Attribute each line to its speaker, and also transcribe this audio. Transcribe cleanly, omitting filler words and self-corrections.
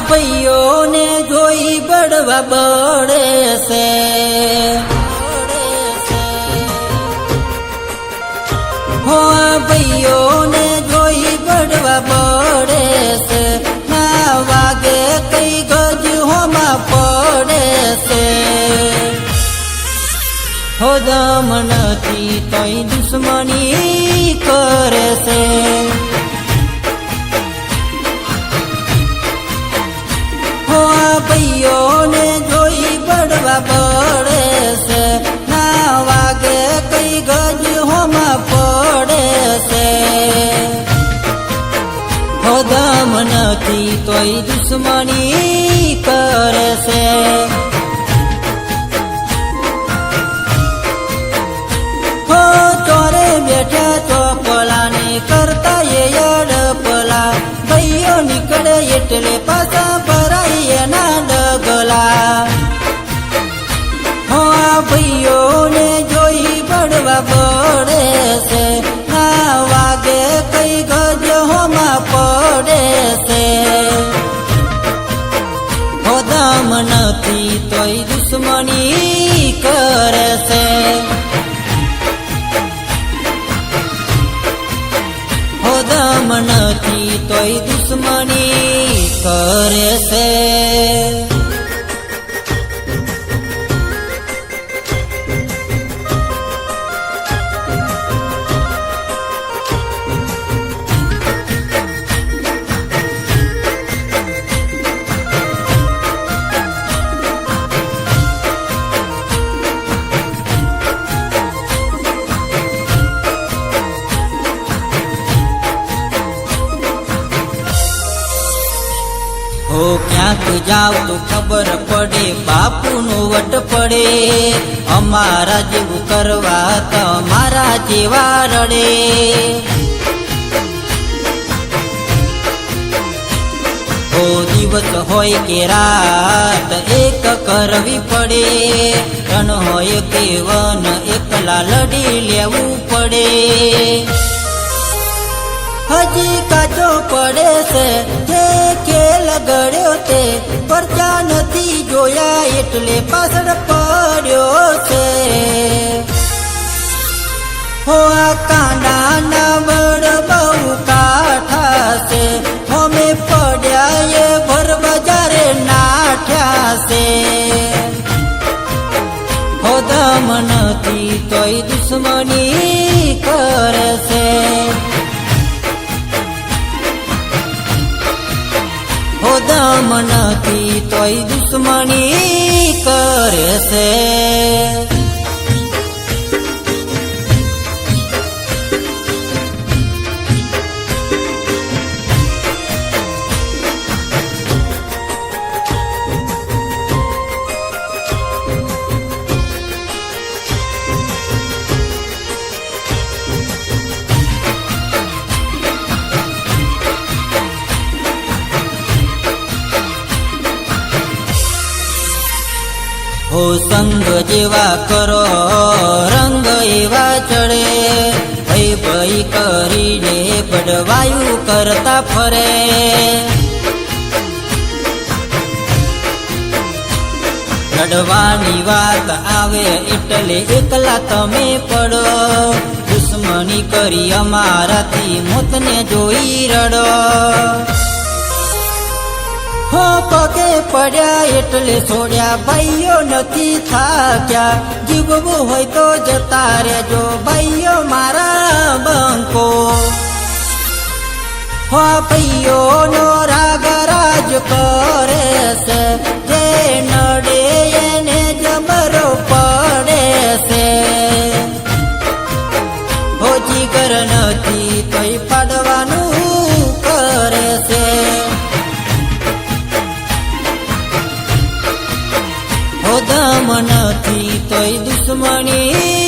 Speaker 1: ભાઈઓને જોઈ બળવા બળે છે, હો ભાઈઓને જોઈ બળવા બળે છે, ના વાગે કઈ ગજ હોમાં પડે છે, હો દમ નથી તોય દુશ્મની કરે છે, હો ભાઈઓને જોઈ બળવા બળે છે, ના વાગે કઈ ગજ હોમાં પડે છે, હો દમ નથી તોય દુશ્મની કરે છે, હો ચોરે બેઠા ચોપલાને કરતા એ અડપલા, ભાઈઓ નીકળે એટલે પાછા ભરાઈ એના ડગલા, હો આ ભાઈઓને જોઈ બળવા બળે છે, ના વાગે કઈ ગજ હોમાં પડે છે, હો દમ નથી તોય દુશ્મની કરે છે, હો દમ નથી તોય દુશ્મની કરે છે, હો ક્યાંક જાવ તો ખબર પડે બાપુનું વટ પડે, અમારા જેવું કરવા તમારા જેવા રડે, હો દિવસ હોય કે રાત એક કરવી પડે, રણ હોય કે વન એકલા લડી લેવું પડે, હજી કાચો પડે છે જે ખેલ ગળ્યો તે પરચા નથી જોયા એટલે પાછળ પડ્યો છે, હો આ કાંડાના બળ બહુ કાઠા છે, અમે પડ્યા એ ભર બજારે નાઠ્યા છે, હો દમ નથી તોય દુશ્મની કરે છે, હો દમ નથી તોય દુશ્મની કરે છે, હો સંગ જેવા કરો રંગ એવા ચડે, ભઈ ભઈ કરીને બડવાયું કરતા ફરે, લડવાની વાત આવે એટલે એકલા તમે પડો, દુશ્મની કરી અમારાથી મોતને જોઈ રડો, હો પગે પડ્યા એટલે છોડ્યા ભાઈઓ નથી થાક્યા, જીવવું હોય તો જતા રહેજો ભાઈઓ મારા બંકો, હો ભાઈઓનો રાગ રાજ કરે છે, જે નડે એને જબરો પડે છે, હો જીગર નથી તોય પાડવાનું કરે છે, હો દમ નથી તોય દુશ્મની